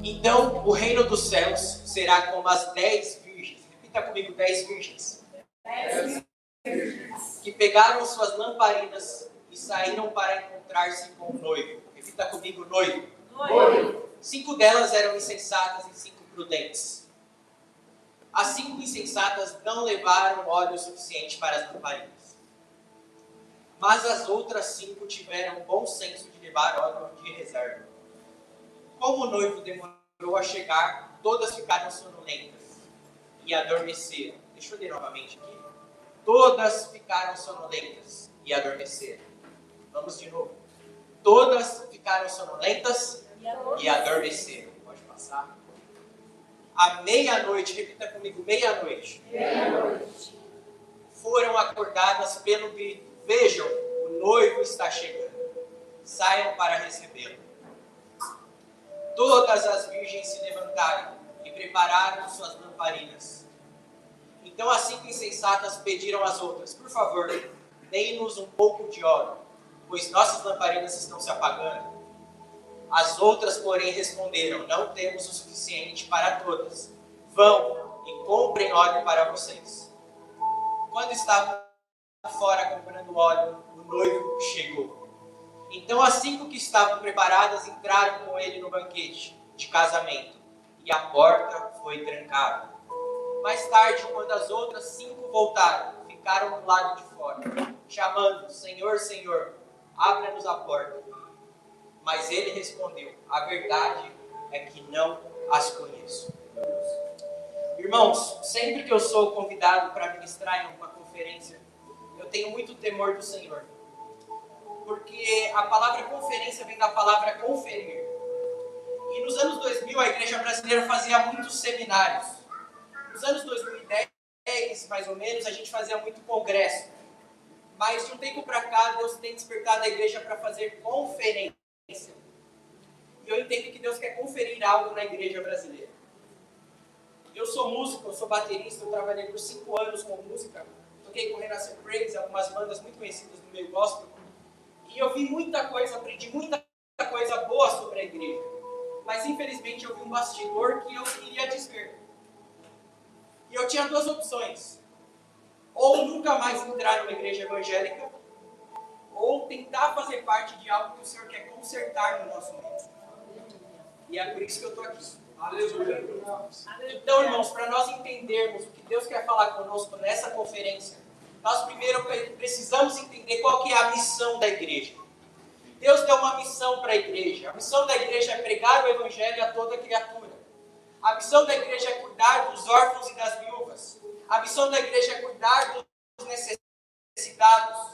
Então o reino dos céus será como as 10 virgens. Repita comigo, 10 virgens. 10 virgens. Que pegaram suas lamparinas e saíram para encontrar-se com o noivo. Repita comigo, noivo. Noivo. 5 delas eram insensatas e 5 prudentes. As 5 insensatas não levaram óleo suficiente para as lamparinas. Mas as outras 5 tiveram bom senso de levar óleo de reserva. Como o noivo demorou a chegar, todas ficaram sonolentas e adormeceram. Deixa eu ler novamente aqui. Todas ficaram sonolentas e adormeceram. Vamos de novo. Todas ficaram sonolentas e adormeceram. Pode passar. À meia-noite, repita comigo, meia-noite. Meia-noite. Foram acordadas pelo grito: vejam, o noivo está chegando. Saiam para recebê-lo. Todas as virgens se levantaram e prepararam suas lamparinas. Então as 5 insensatas pediram às outras: por favor, deem-nos um pouco de óleo, pois nossas lamparinas estão se apagando. As outras, porém, responderam: não temos o suficiente para todas. Vão e comprem óleo para vocês. Quando estavam fora comprando óleo, o noivo chegou. Então as 5 que estavam preparadas entraram com ele no banquete de casamento, e a porta foi trancada. Mais tarde, quando as outras 5 voltaram, ficaram do lado de fora, chamando: Senhor, Senhor, abra-nos a porta. Mas ele respondeu: a verdade é que não as conheço. Irmãos, sempre que eu sou convidado para ministrar em uma conferência, eu tenho muito temor do Senhor. Porque a palavra conferência vem da palavra conferir. E nos anos 2000 a igreja brasileira fazia muitos seminários. Nos anos 2010, mais ou menos, a gente fazia muito congresso. Mas de um tempo para cá, Deus tem despertado a igreja para fazer conferência. E eu entendo que Deus quer conferir algo na igreja brasileira. Eu sou músico, eu sou baterista, eu trabalhei por 5 anos com música. Toquei com Renascer Praise, algumas bandas muito conhecidas no meio gospel. E eu vi muita coisa, aprendi muita coisa boa sobre a igreja. Mas infelizmente eu vi um bastidor que eu queria desver. E eu tinha 2 opções. Ou nunca mais entrar numa igreja evangélica, ou tentar fazer parte de algo que o Senhor quer consertar no nosso meio. E é por isso que eu estou aqui. Aleluia. Então, irmãos, para nós entendermos o que Deus quer falar conosco nessa conferência, nós primeiro precisamos entender qual que é a missão da igreja. Deus deu uma missão para a igreja. A missão da igreja é pregar o evangelho a toda criatura. A missão da igreja é cuidar dos órfãos e das viúvas. A missão da igreja é cuidar dos necessitados.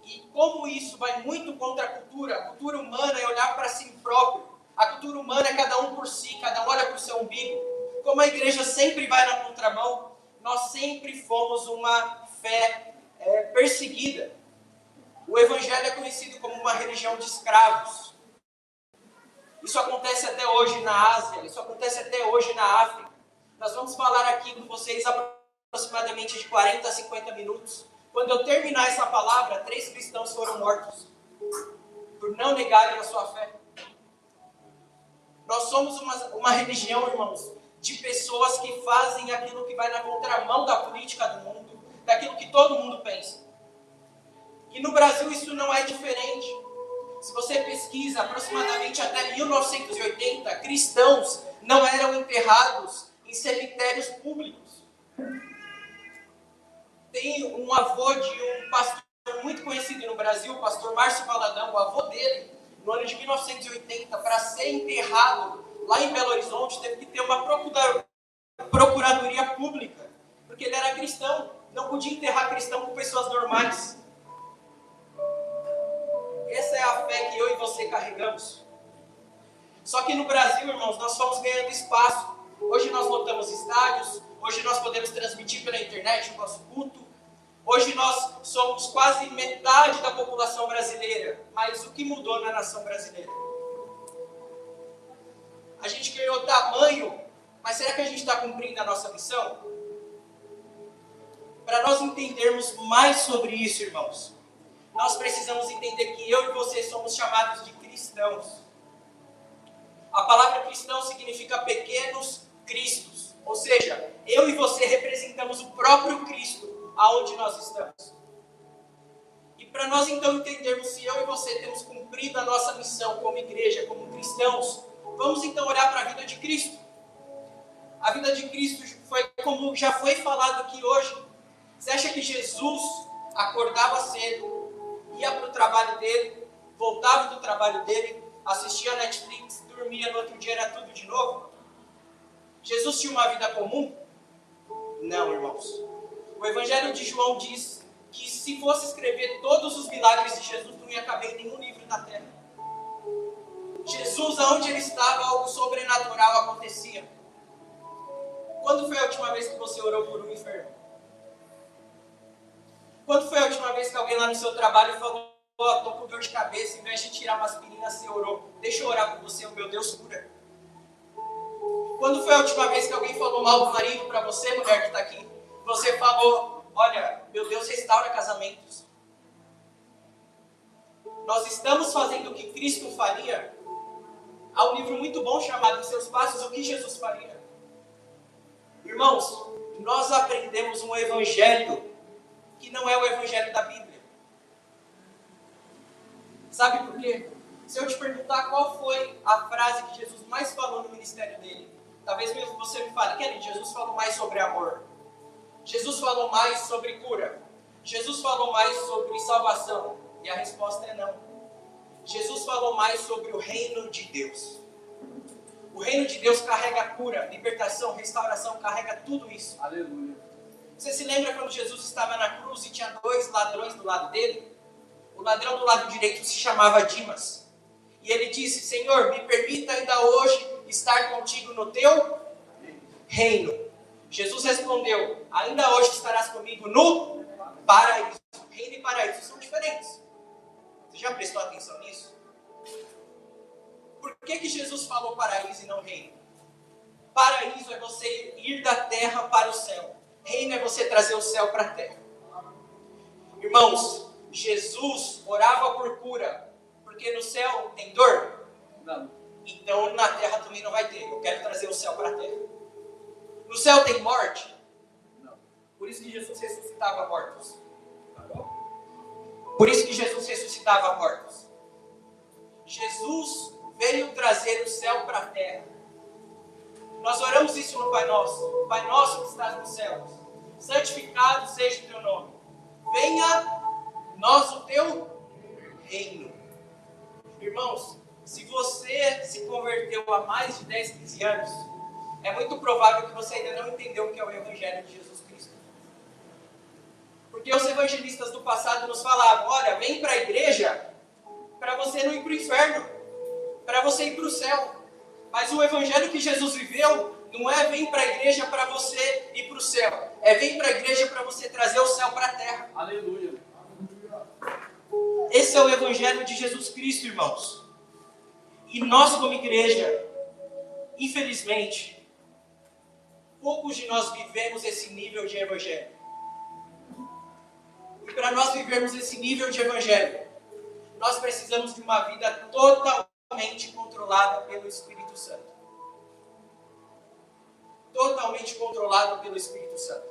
E como isso vai muito contra a cultura humana é olhar para si próprio. A cultura humana é cada um por si, cada um olha para o seu umbigo. Como a igreja sempre vai na contramão, nós sempre fomos uma fé perseguida. O evangelho é conhecido como uma religião de escravos. Isso acontece até hoje na Ásia, isso acontece até hoje na África. Nós vamos falar aqui com vocês aproximadamente de 40 a 50 minutos. Quando eu terminar essa palavra, 3 cristãos foram mortos por não negarem a sua fé. Nós somos uma religião, irmãos, de pessoas que fazem aquilo que vai na contramão da política do mundo, daquilo que todo mundo pensa. E no Brasil isso não é diferente. Se você pesquisa, aproximadamente até 1980, cristãos não eram enterrados em cemitérios públicos. Tem um avô de um pastor muito conhecido no Brasil, o pastor Márcio Valadão, o avô dele, no ano de 1980, para ser enterrado lá em Belo Horizonte, teve que ter uma procuradoria pública, porque ele era cristão, não podia enterrar cristão com pessoas normais. Essa é a fé que eu e você carregamos. Só que no Brasil, irmãos, nós fomos ganhando espaço. Hoje nós lotamos estádios, hoje nós podemos transmitir pela internet o nosso culto. Hoje nós somos quase metade da população brasileira. Mas o que mudou na nação brasileira? A gente ganhou tamanho, mas será que a gente está cumprindo a nossa missão? Para nós entendermos mais sobre isso, irmãos, nós precisamos entender que eu e você somos chamados de cristãos. A palavra cristão significa pequenos cristos. Ou seja, eu e você representamos o próprio Cristo aonde nós estamos. E para nós então entendermos se eu e você temos cumprido a nossa missão como igreja, como cristãos, vamos então olhar para a vida de Cristo. A vida de Cristo foi como já foi falado aqui hoje. Você acha que Jesus acordava cedo, ia para o trabalho dele, voltava do trabalho dele, assistia a Netflix, dormia, no outro dia era tudo de novo? Jesus tinha uma vida comum? Não, irmãos. O Evangelho de João diz que se fosse escrever todos os milagres de Jesus, não ia caber em nenhum livro da terra. Jesus, aonde ele estava, algo sobrenatural acontecia. Quando foi a última vez que você orou por um enfermo? Quando foi a última vez que alguém lá no seu trabalho falou: estou com dor de cabeça, em vez de tirar uma aspirina, você orou? Deixa eu orar por você, o meu Deus cura. Quando foi a última vez que alguém falou mal do marido para você, mulher que está aqui? Você falou: olha, meu Deus restaura casamentos. Nós estamos fazendo o que Cristo faria. Há um livro muito bom chamado Em Seus Passos, o que Jesus faria. Irmãos, nós aprendemos um evangelho que não é o evangelho da Bíblia. Sabe por quê? Se eu te perguntar qual foi a frase que Jesus mais falou no ministério dele, talvez mesmo você me fale: Kelly, Jesus falou mais sobre amor. Jesus falou mais sobre cura. Jesus falou mais sobre salvação. E a resposta é não. Jesus falou mais sobre o reino de Deus. O reino de Deus carrega cura, libertação, restauração, carrega tudo isso. Aleluia. Você se lembra quando Jesus estava na cruz e tinha 2 ladrões do lado dele? O ladrão do lado direito se chamava Dimas. E ele disse: Senhor, me permita ainda hoje estar contigo no teu reino. Jesus respondeu: ainda hoje estarás comigo no paraíso. Reino e paraíso são diferentes. Você já prestou atenção nisso? Por que Jesus falou paraíso e não reino? Paraíso é você ir da terra para o céu. Reino é você trazer o céu para a terra. Irmãos, Jesus orava por cura, porque no céu tem dor? Não. Então na terra também não vai ter. Eu quero trazer o céu para a terra. No céu tem morte? Não. Por isso que Jesus ressuscitava mortos. Tá bom? Por isso que Jesus ressuscitava mortos. Jesus veio trazer o céu para a terra. Nós oramos isso no Pai Nosso. Pai Nosso que estás nos céus, santificado seja o teu nome. Venha nós o teu reino. Irmãos, se você se converteu há mais de 10, 15 anos, é muito provável que você ainda não entendeu o que é o Evangelho de Jesus Cristo. Porque os evangelistas do passado nos falavam: olha, vem para a igreja para você não ir para o inferno, para você ir para o céu. Mas o evangelho que Jesus viveu não é vem para a igreja para você ir para o céu. É vem para a igreja para você trazer o céu para a terra. Aleluia. Esse é o evangelho de Jesus Cristo, irmãos. E nós como igreja, infelizmente, poucos de nós vivemos esse nível de evangelho. E para nós vivermos esse nível de evangelho, nós precisamos de uma vida totalmente controlada pelo Espírito Santo. Totalmente controlada pelo Espírito Santo.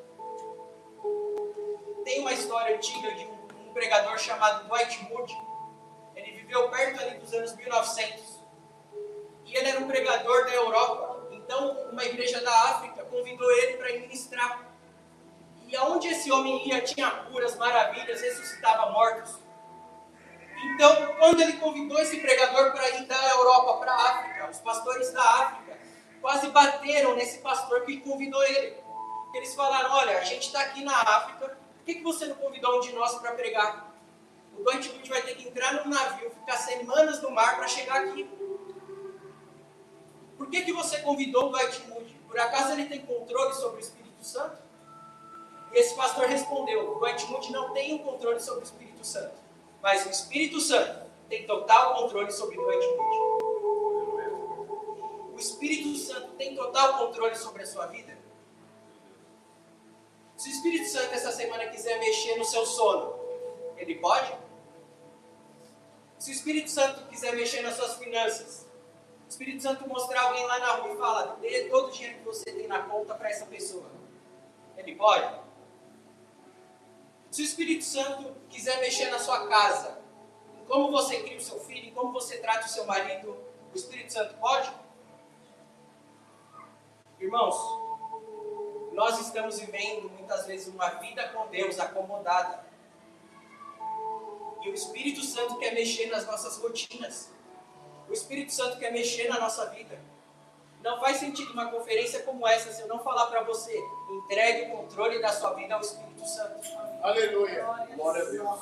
Tem uma história antiga de um pregador chamado Dwight Moody. Ele viveu perto ali dos anos 1900. E ele era um pregador da Europa. Então, uma igreja da África convidou ele para ir ministrar. E aonde esse homem ia, tinha curas, maravilhas, ressuscitava mortos. Então, quando ele convidou esse pregador para ir da Europa para a África, os pastores da África quase bateram nesse pastor que convidou ele. Eles falaram: olha, a gente está aqui na África, por que você não convidou um de nós para pregar? O Dwight Moody vai ter que entrar num navio, ficar semanas no mar para chegar aqui. Por que você convidou o Dwight Moody? Por acaso ele tem controle sobre o Espírito Santo? E esse pastor respondeu: o Dwight Moody não tem o controle sobre o Espírito Santo, mas o Espírito Santo tem total controle sobre o Dwight Moody. O Espírito Santo tem total controle sobre a sua vida? Se o Espírito Santo essa semana quiser mexer no seu sono, ele pode? Se o Espírito Santo quiser mexer nas suas finanças, O Espírito Santo mostrar alguém lá na rua e fala, dê todo o dinheiro que você tem na conta para essa pessoa. Ele pode? Se o Espírito Santo quiser mexer na sua casa, em como você cria o seu filho, em como você trata o seu marido, o Espírito Santo pode? Irmãos, nós estamos vivendo muitas vezes uma vida com Deus acomodada. E o Espírito Santo quer mexer nas nossas rotinas. O Espírito Santo quer mexer na nossa vida. Não faz sentido uma conferência como essa se eu não falar para você, entregue o controle da sua vida ao Espírito Santo. Aleluia. Glória a Deus.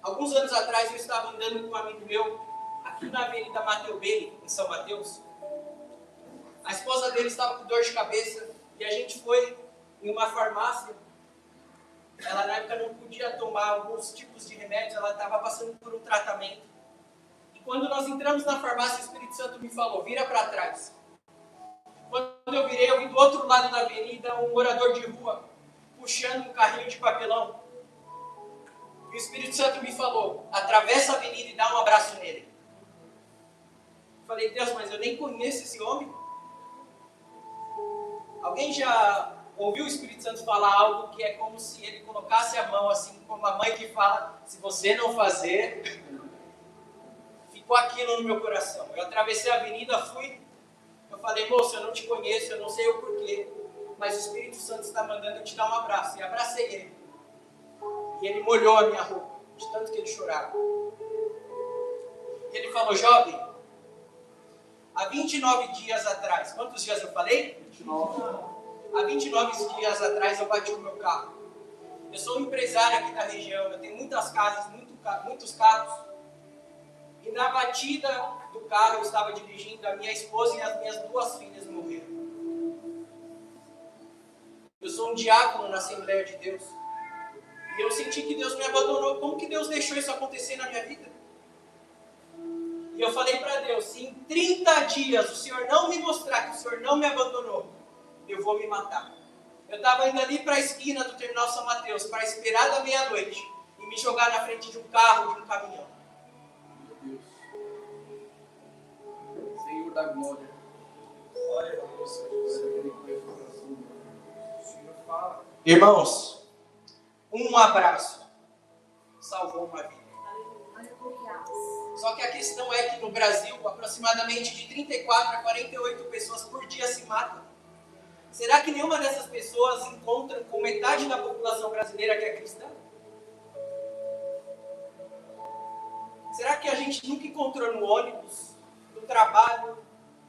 Alguns anos atrás eu estava andando com um amigo meu, aqui na Avenida Mateu Beni, em São Mateus. A esposa dele estava com dor de cabeça e a gente foi em uma farmácia. Ela na época não podia tomar alguns tipos de remédios, ela estava passando por um tratamento. E quando nós entramos na farmácia, o Espírito Santo me falou, vira para trás. Quando eu virei, eu vi do outro lado da avenida um morador de rua puxando um carrinho de papelão. E o Espírito Santo me falou, atravessa a avenida e dá um abraço nele. Eu falei, Deus, mas eu nem conheço esse homem. Alguém já ouviu o Espírito Santo falar algo que é como se ele colocasse a mão, assim como a mãe que fala, se você não fazer, ficou aquilo no meu coração. Eu atravessei a avenida, fui, eu falei, moço, eu não te conheço, eu não sei o porquê, mas o Espírito Santo está mandando eu te dar um abraço. E abracei ele. E ele molhou a minha roupa, de tanto que ele chorava. E ele falou, jovem, há 29 dias atrás, quantos dias eu falei? 29. Há 29 dias atrás eu bati o meu carro. Eu sou um empresário aqui da região, eu tenho muitas casas, muitos carros. E na batida do carro eu estava dirigindo, a minha esposa e as minhas 2 filhas morreram. Eu sou um diácono na Assembleia de Deus. E eu senti que Deus me abandonou. Como que Deus deixou isso acontecer na minha vida? E eu falei para Deus, se em 30 dias o Senhor não me mostrar que o Senhor não me abandonou, eu vou me matar. Eu estava indo ali para a esquina do Terminal São Mateus para esperar da meia-noite e me jogar na frente de um carro, de um caminhão. Meu Deus. Senhor da glória. Glória a Deus. Senhor fala. Irmãos, um abraço salvou uma vida. Só que a questão é que no Brasil, aproximadamente de 34 a 48 pessoas por dia se matam. Será que nenhuma dessas pessoas encontra com metade da população brasileira que é cristã? Será que a gente nunca encontrou no ônibus, no trabalho,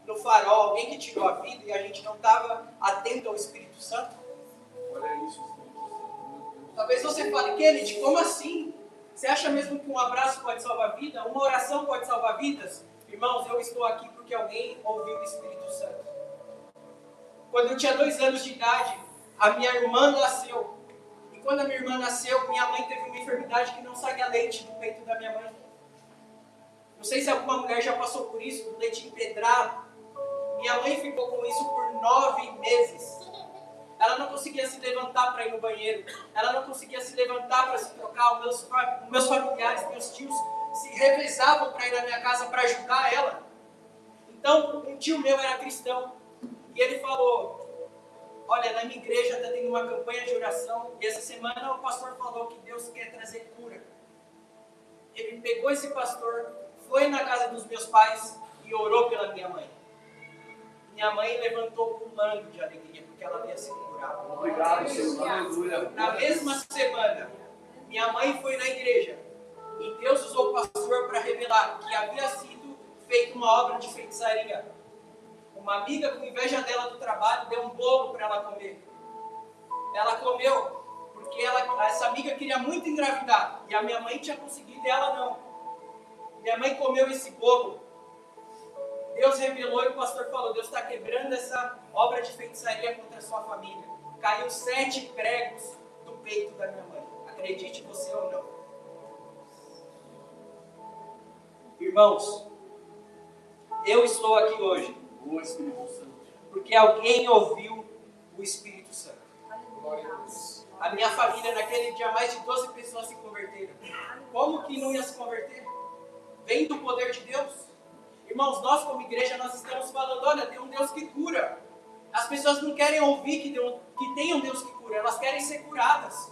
no farol, alguém que tirou a vida e a gente não estava atento ao Espírito Santo? Olha isso, Espírito Santo. Talvez você fale, Kennedy, como assim? Você acha mesmo que um abraço pode salvar a vida? Uma oração pode salvar vidas? Irmãos, eu estou aqui porque alguém ouviu o Espírito Santo. Quando eu tinha 2 anos de idade, a minha irmã nasceu. E quando a minha irmã nasceu, minha mãe teve uma enfermidade que não saía leite do peito da minha mãe. Não sei se alguma mulher já passou por isso, do leite empedrado. Minha mãe ficou com isso por 9 meses. Ela não conseguia se levantar para ir no banheiro. Ela não conseguia se levantar para se trocar. Meus familiares, meus tios, se revezavam para ir na minha casa para ajudar ela. Então, um tio meu era cristão. E ele falou, olha, na minha igreja está tendo uma campanha de oração. E essa semana o pastor falou que Deus quer trazer cura. Ele pegou esse pastor, foi na casa dos meus pais e orou pela minha mãe. Minha mãe levantou pulando de alegria, porque ela havia sido curada. Obrigado, Senhor. Aleluia. Na mesma semana, minha mãe foi na igreja e Deus usou o pastor para revelar que havia sido feita uma obra de feitiçaria. Uma amiga, com inveja dela do trabalho, deu um bolo para ela comer. Ela comeu, porque essa amiga queria muito engravidar. E a minha mãe tinha conseguido e ela não. Minha mãe comeu esse bolo. Deus revelou e o pastor falou, Deus está quebrando essa obra de feitiçaria contra a sua família. Caiu 7 pregos do peito da minha mãe. Acredite você ou não. Irmãos, eu estou aqui hoje O Espírito Santo. porque alguém ouviu o Espírito Santo. Glória a Deus. A minha família, naquele dia, mais de 12 pessoas se converteram. Como que não ia se converter? Vem do poder de Deus. Irmãos, nós como igreja, nós estamos falando, olha, tem um Deus que cura. As pessoas não querem ouvir que tem um Deus que cura, elas querem ser curadas.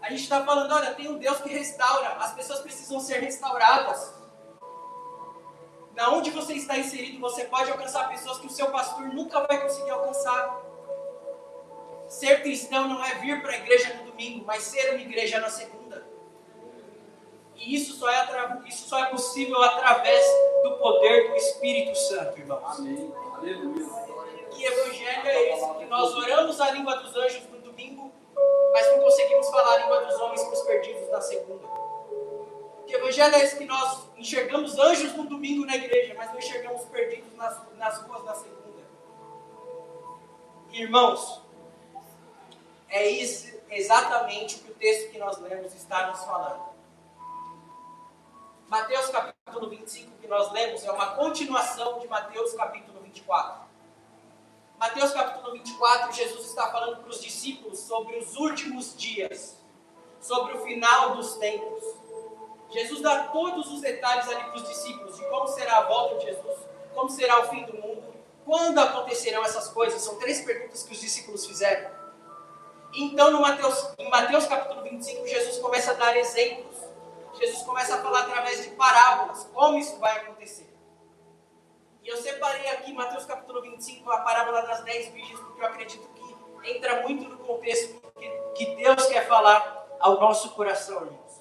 A gente está falando, olha, tem um Deus que restaura, as pessoas precisam ser restauradas. Na onde você está inserido, você pode alcançar pessoas que o seu pastor nunca vai conseguir alcançar. Ser cristão não é vir para a igreja no domingo, mas ser uma igreja na segunda. E isso só é possível através do poder do Espírito Santo, irmãos. Amém. Aleluia. Que evangelho é esse? Que nós oramos a língua dos anjos no domingo, mas não conseguimos falar a língua dos homens para os perdidos na segunda. Que evangelho é esse que nós enxergamos anjos no domingo na igreja, mas não enxergamos perdidos nas ruas na segunda? Irmãos, é isso exatamente o que o texto que nós lemos está nos falando. Mateus capítulo 25 que nós lemos é uma continuação de Mateus capítulo 24. Mateus capítulo 24, Jesus está falando para os discípulos sobre os últimos dias, sobre o final dos tempos. Jesus dá todos os detalhes ali para os discípulos de como será a volta de Jesus, como será o fim do mundo, quando acontecerão essas coisas. São 3 perguntas que os discípulos fizeram. Então, em Mateus capítulo 25, Jesus começa a dar exemplos. Jesus começa a falar através de parábolas, como isso vai acontecer. E eu separei aqui, Mateus capítulo 25, a parábola das 10 virgens, porque eu acredito que entra muito no contexto que Deus quer falar ao nosso coração, irmãos.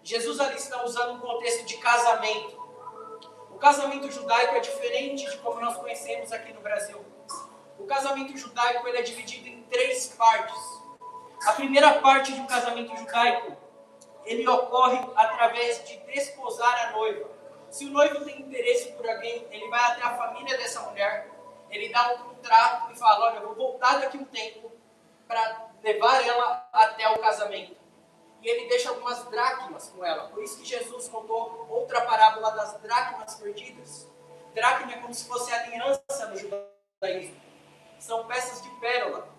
Jesus ali está usando um contexto de casamento. O casamento judaico é diferente de como nós conhecemos aqui no Brasil. O casamento judaico ele é dividido em 3 partes. A primeira parte de um casamento judaico, ele ocorre através de desposar a noiva. Se o noivo tem interesse por alguém, ele vai até a família dessa mulher, ele dá um contrato e fala, olha, eu vou voltar daqui um tempo para levar ela até o casamento. E ele deixa algumas dracmas com ela. Por isso que Jesus contou outra parábola das dracmas perdidas. Dracma é como se fosse aliança no judaísmo. São peças de pérola.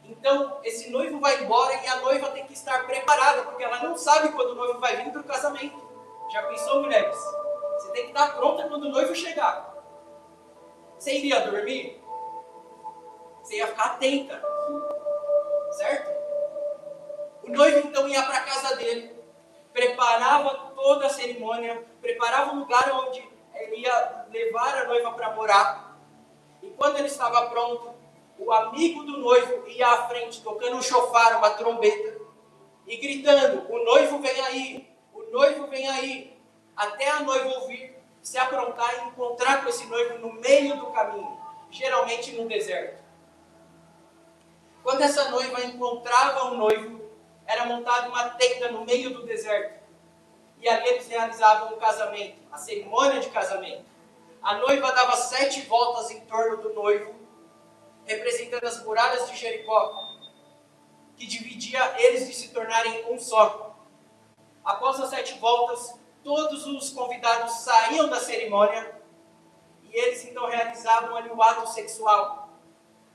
Então, esse noivo vai embora e a noiva tem que estar preparada, porque ela não sabe quando o noivo vai vir para o casamento. Já pensou, mulheres? Você tem que estar pronta quando o noivo chegar. Você iria dormir? Você ia ficar atenta. Certo? O noivo então ia para a casa dele, preparava toda a cerimônia, preparava o lugar onde ele ia levar a noiva para morar. E quando ele estava pronto, o amigo do noivo ia à frente, tocando um chofar, uma trombeta, e gritando, o noivo vem aí, o noivo vem aí, até a noiva ouvir, se aprontar e encontrar com esse noivo no meio do caminho, geralmente no deserto. Quando essa noiva encontrava o noivo, era montada uma tenda no meio do deserto, e ali eles realizavam o casamento, a cerimônia de casamento. A noiva dava 7 voltas em torno do noivo, representando as muralhas de Jericó, que dividia eles de se tornarem um só. Após as 7 voltas, todos os convidados saíam da cerimônia e eles então realizavam ali o ato sexual.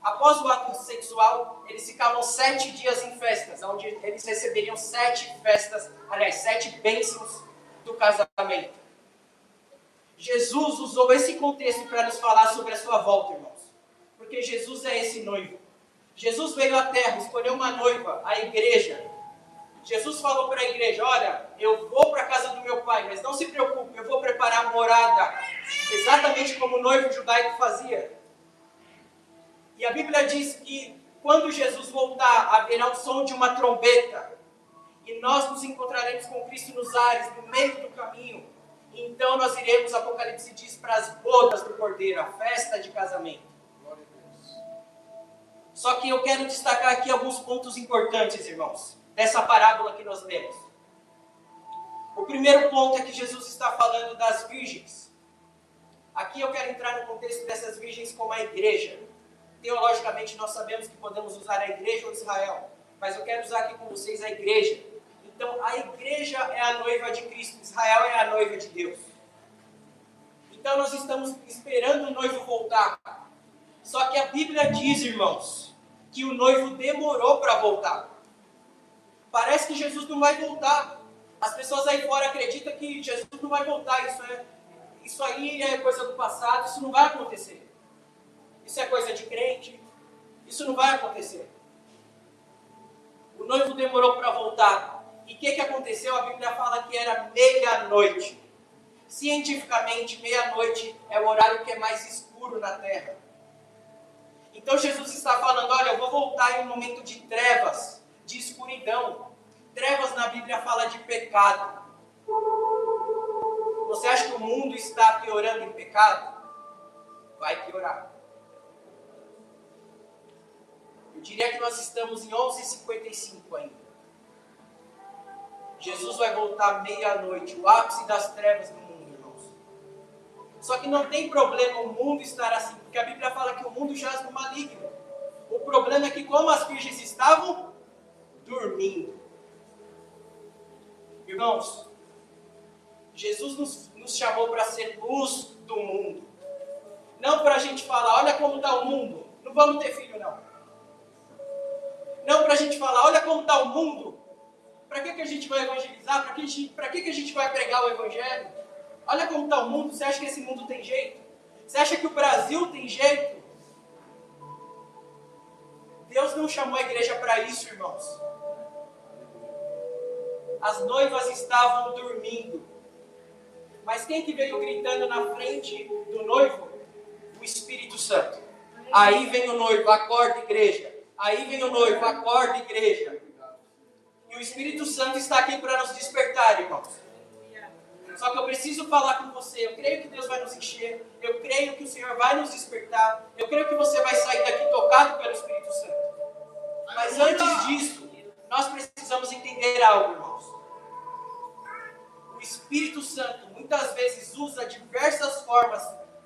Após o ato sexual, eles ficavam 7 dias em festas, onde eles receberiam 7 festas, aliás, 7 bênçãos do casamento. Jesus usou esse contexto para nos falar sobre a sua volta, irmãos. Porque Jesus é esse noivo. Jesus veio à terra, escolheu uma noiva, a igreja. Jesus falou para a igreja, olha, eu vou para a casa do meu pai, mas não se preocupe, eu vou preparar a morada, exatamente como o noivo judaico fazia. E a Bíblia diz que quando Jesus voltar, haverá o som de uma trombeta, e nós nos encontraremos com Cristo nos ares, no meio do caminho. Então nós iremos, Apocalipse diz, para as bodas do Cordeiro, a festa de casamento. Só que eu quero destacar aqui alguns pontos importantes, irmãos, dessa parábola que nós lemos. O primeiro ponto é que Jesus está falando das virgens. Aqui eu quero entrar no contexto dessas virgens como a igreja. Teologicamente nós sabemos que podemos usar a igreja ou Israel, mas eu quero usar aqui com vocês a igreja. Então a igreja é a noiva de Cristo, Israel é a noiva de Deus. Então nós estamos esperando o noivo voltar. Só que a Bíblia diz, irmãos, que o noivo demorou para voltar. Parece que Jesus não vai voltar. As pessoas aí fora acreditam que Jesus não vai voltar, isso aí é coisa do passado, isso não vai acontecer. Isso é coisa de crente, isso não vai acontecer. O noivo demorou para voltar. E o que aconteceu? A Bíblia fala que era meia-noite. Cientificamente, meia-noite é o horário que é mais escuro na terra. Então Jesus está falando, olha, eu vou voltar em um momento de trevas, de escuridão. Trevas na Bíblia fala de pecado. Você acha que o mundo está piorando em pecado? Vai piorar. Eu diria que nós estamos em 11h55 ainda. Jesus vai voltar meia-noite, o ápice das trevas no mundo, irmãos. Só que não tem problema o mundo estar assim, porque a Bíblia fala que o mundo jaz no maligno. O problema é que como as virgens estavam dormindo. Irmãos, Jesus nos chamou para ser luz do mundo. Não para a gente falar, olha como está o mundo. Não vamos ter filho, não. Não para a gente falar, olha como está o mundo. Para que a gente vai evangelizar? Para que a gente vai pregar o evangelho? Olha como está o mundo. Você acha que esse mundo tem jeito? Você acha que o Brasil tem jeito? Deus não chamou a igreja para isso, irmãos. As noivas estavam dormindo. Mas quem que veio gritando na frente do noivo? O Espírito Santo. Aí vem o noivo, acorda, igreja. Aí vem o noivo, acorda, igreja. E o Espírito Santo está aqui para nos despertar, irmãos. Só que eu preciso falar com você. Eu creio que Deus vai nos encher. Eu creio que o Senhor vai nos despertar. Eu creio que você vai sair daqui tocado pelo Espírito Santo. Mas antes disso, nós precisamos entender algo, irmãos. O Espírito Santo muitas vezes usa diversas formas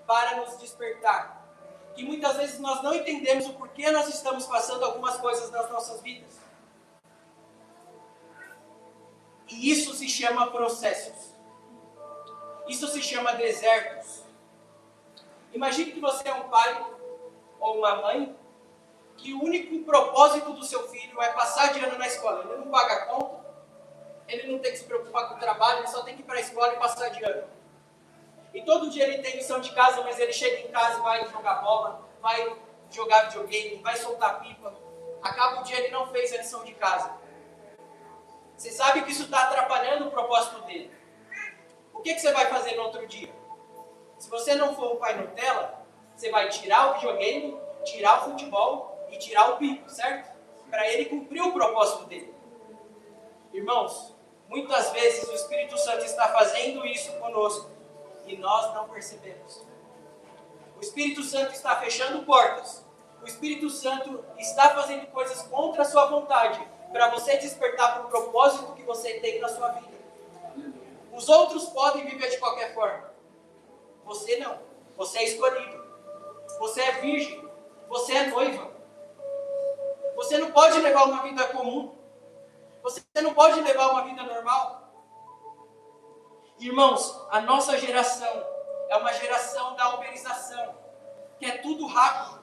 para nos despertar. Que muitas vezes nós não entendemos o porquê nós estamos passando algumas coisas nas nossas vidas. E isso se chama processos. Isso se chama desertos. Imagine que você é um pai ou uma mãe que o único propósito do seu filho é passar de ano na escola. Ele não paga a conta, ele não tem que se preocupar com o trabalho, ele só tem que ir para a escola e passar de ano. E todo dia ele tem lição de casa, mas ele chega em casa e vai jogar bola, vai jogar videogame, vai soltar pipa. Acaba o dia, ele não fez a lição de casa. Você sabe que isso está atrapalhando o propósito dele. O que você vai fazer no outro dia? Se você não for um pai Nutella, você vai tirar o videogame, tirar o futebol e tirar o pipo, certo? Para ele cumprir o propósito dele. Irmãos, muitas vezes o Espírito Santo está fazendo isso conosco e nós não percebemos. O Espírito Santo está fechando portas. O Espírito Santo está fazendo coisas contra a sua vontade para você despertar para o propósito que você tem na sua vida. Os outros podem viver de qualquer forma. Você não. Você é escolhido. Você é virgem. Você é noiva. Você não pode levar uma vida comum. Você não pode levar uma vida normal. Irmãos, a nossa geração é uma geração da uberização, que é tudo rápido.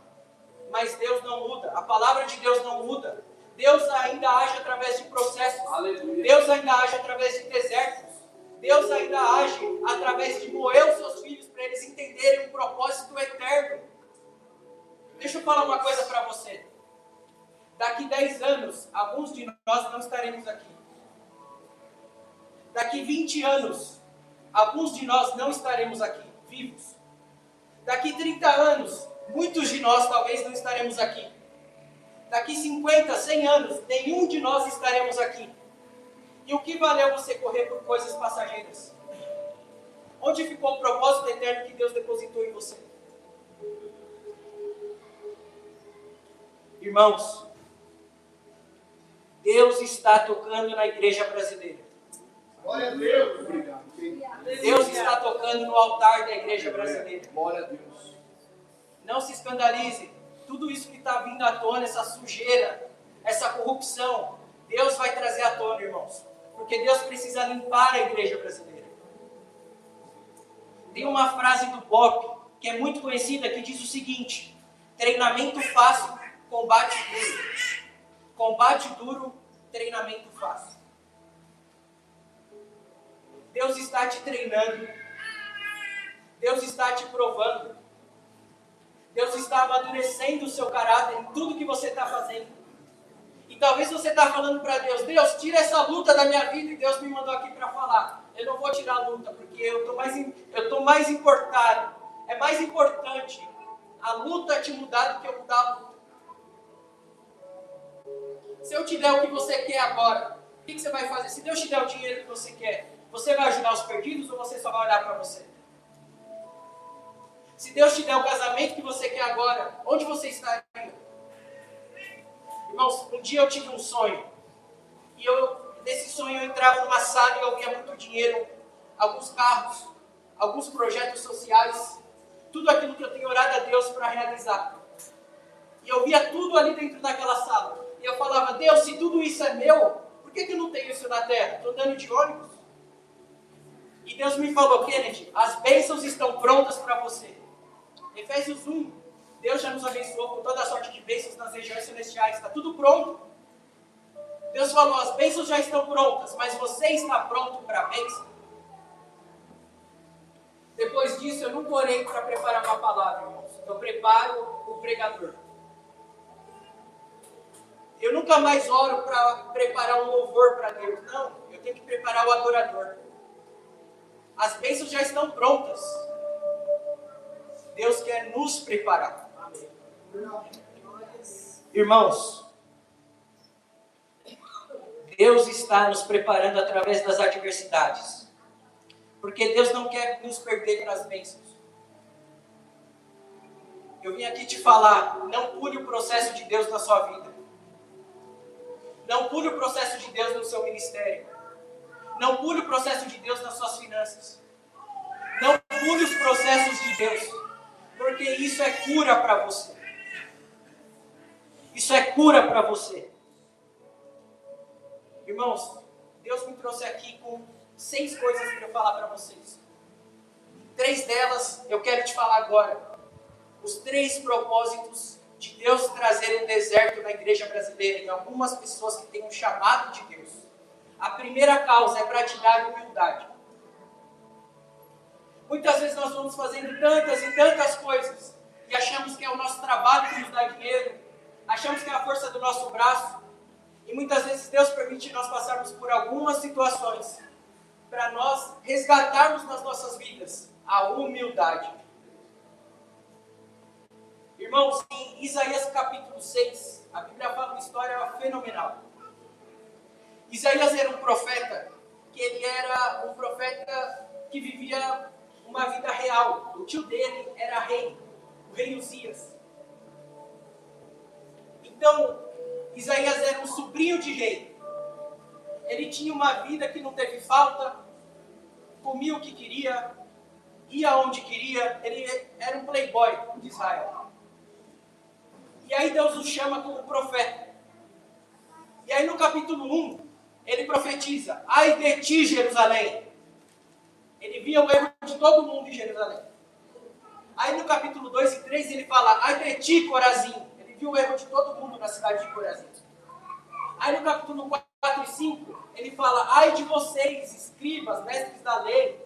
Mas Deus não muda. A palavra de Deus não muda. Deus ainda age através de processos. Aleluia. Deus ainda age através de desertos. Deus ainda age através de moer os seus filhos para eles entenderem um propósito eterno. Deixa eu falar uma coisa para você. Daqui 10 anos, alguns de nós não estaremos aqui. Daqui 20 anos, alguns de nós não estaremos aqui, vivos. Daqui 30 anos, muitos de nós talvez não estaremos aqui. Daqui 50, 100 anos, nenhum de nós estaremos aqui. E o que valeu você correr por coisas passageiras? Onde ficou o propósito eterno que Deus depositou em você? Irmãos, Deus está tocando na igreja brasileira. Glória a Deus. Obrigado. Deus está tocando no altar da igreja brasileira. Glória a Deus. Não se escandalize. Tudo isso que está vindo à tona, essa sujeira, essa corrupção, Deus vai trazer à tona, irmãos. Porque Deus precisa limpar a igreja brasileira. Tem uma frase do Bob, que é muito conhecida, que diz o seguinte: treinamento fácil, combate duro. Combate duro, treinamento fácil. Deus está te treinando. Deus está te provando. Deus está amadurecendo o seu caráter em tudo que você está fazendo. E talvez você está falando para Deus, Deus, tira essa luta da minha vida, e Deus me mandou aqui para falar. Eu não vou tirar a luta, porque eu estou mais importado. É mais importante a luta te mudar do que eu mudar a luta. Se eu te der o que você quer agora, o que você vai fazer? Se Deus te der o dinheiro que você quer, você vai ajudar os perdidos ou você só vai olhar para você? Se Deus te der o casamento que você quer agora, onde você estaria? Irmãos, um dia eu tive um sonho. E nesse sonho eu entrava numa sala e eu via muito dinheiro, alguns carros, alguns projetos sociais, tudo aquilo que eu tenho orado a Deus para realizar. E eu via tudo ali dentro daquela sala. E eu falava, Deus, se tudo isso é meu, por que eu não tenho isso na terra? Estou andando de ônibus. E Deus me falou, Kennedy, as bênçãos estão prontas para você. Efésios 1, Deus já nos abençoou com toda a sorte de bênçãos nas regiões celestiais, está tudo pronto. Deus falou, as bênçãos já estão prontas, mas você está pronto para a bênção? Depois disso, eu nunca orei para preparar uma palavra, irmãos. Eu preparo o pregador. Eu nunca mais oro para preparar um louvor para Deus. Não, eu tenho que preparar o adorador. As bênçãos já estão prontas. Deus quer nos preparar. Amém. Irmãos, Deus está nos preparando através das adversidades. Porque Deus não quer nos perder para as bênçãos. Eu vim aqui te falar, não pule o processo de Deus na sua vida. Não pule o processo de Deus no seu ministério. Não pule o processo de Deus nas suas finanças. Não pule os processos de Deus. Porque isso é cura para você. Isso é cura para você. Irmãos, Deus me trouxe aqui com 6 coisas para eu falar para vocês. 3 delas eu quero te falar agora. Os 3 propósitos de Deus trazer um deserto na igreja brasileira e algumas pessoas que têm um chamado de Deus. A primeira causa é para te dar humildade. Muitas vezes nós vamos fazendo tantas e tantas coisas e achamos que é o nosso trabalho que nos dá dinheiro, achamos que é a força do nosso braço e muitas vezes Deus permite nós passarmos por algumas situações para nós resgatarmos nas nossas vidas a humildade. Irmãos, em Isaías capítulo 6, a Bíblia fala uma história fenomenal. Isaías era um profeta, que ele era um profeta que vivia uma vida real. O tio dele era rei, o rei Uzias. Então, Isaías era um sobrinho de rei. Ele tinha uma vida que não teve falta, comia o que queria, ia onde queria, ele era um playboy de Israel. E aí Deus o chama como profeta. E aí no capítulo 1, ele profetiza, ai de ti, Jerusalém. Ele via o erro de todo mundo em Jerusalém. Aí no capítulo 2 e 3 ele fala, ai de ti, Corazim. Ele viu o erro de todo mundo na cidade de Corazim. Aí no capítulo 4 e 5, ele fala, ai de vocês, escribas, mestres da lei,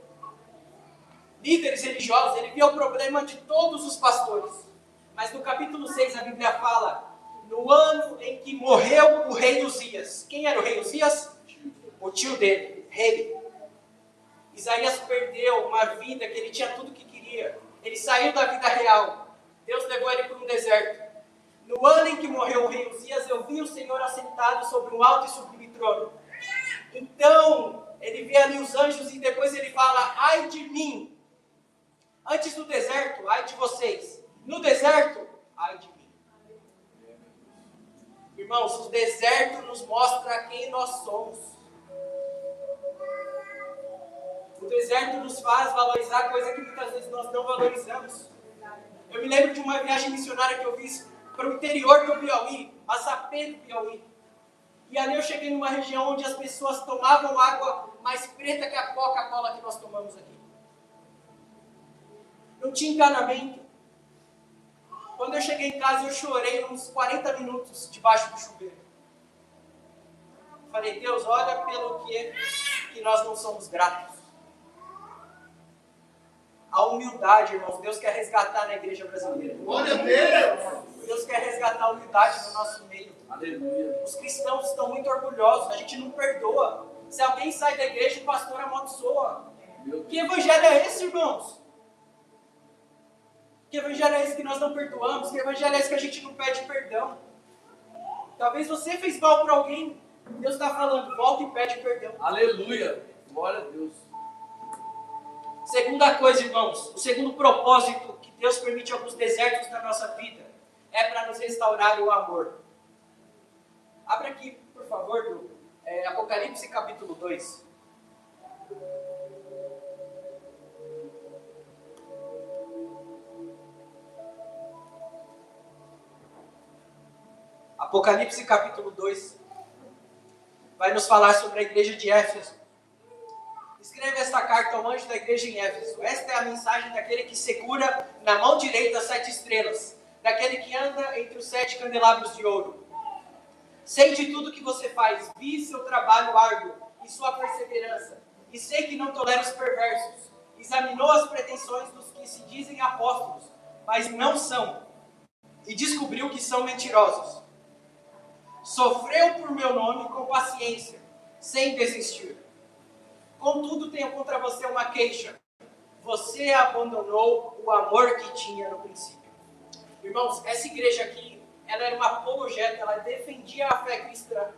líderes religiosos. Ele via o problema de todos os pastores. Mas no capítulo 6 a Bíblia fala, no ano em que morreu o rei Uzias. Quem era o rei Uzias? O tio dele, rei. Isaías perdeu uma vida que ele tinha tudo que queria. Ele saiu da vida real. Deus levou ele para um deserto. No ano em que morreu o rei Uzias, eu vi o Senhor assentado sobre um alto e sublime trono. Então, ele vê ali os anjos e depois ele fala, ai de mim. Antes do deserto, ai de vocês. No deserto, ai de mim. Irmãos, o deserto nos mostra quem nós somos. O deserto nos faz valorizar coisa que muitas vezes nós não valorizamos. Eu me lembro de uma viagem missionária que eu fiz para o interior do Piauí, Massapê do Piauí. E ali eu cheguei numa região onde as pessoas tomavam água mais preta que a Coca-Cola que nós tomamos aqui. Não tinha encanamento. Quando eu cheguei em casa, eu chorei uns 40 minutos debaixo do chuveiro. Falei, Deus, olha pelo que nós não somos gratos. A humildade, irmãos, Deus quer resgatar na igreja brasileira. Glória a Deus! Deus quer resgatar a humildade no nosso meio. Aleluia! Os cristãos estão muito orgulhosos, a gente não perdoa. Se alguém sai da igreja, o pastor amaldiçoa. Que evangelho é esse, irmãos? Que evangelho é esse que nós não perdoamos? Que evangelho é esse que a gente não pede perdão? Talvez você fez mal para alguém. Deus está falando, volta e pede perdão. Aleluia! Glória a Deus! Segunda coisa, irmãos, o segundo propósito que Deus permite alguns desertos na nossa vida é para nos restaurar o amor. Abra aqui, por favor, Apocalipse capítulo 2. Apocalipse capítulo 2 vai nos falar sobre a igreja de Éfeso. Escreva esta carta ao anjo da igreja em Éfeso. Esta é a mensagem daquele que segura na mão direita as 7 estrelas, daquele que anda entre os 7 candelabros de ouro. Sei de tudo que você faz, vi seu trabalho árduo e sua perseverança, e sei que não tolera os perversos. Examinou as pretensões dos que se dizem apóstolos, mas não são, e descobriu que são mentirosos. Sofreu por meu nome com paciência, sem desistir. Contudo, tenho contra você uma queixa. Você abandonou o amor que tinha no princípio. Irmãos, essa igreja aqui, ela era uma apologeta, ela defendia a fé cristã.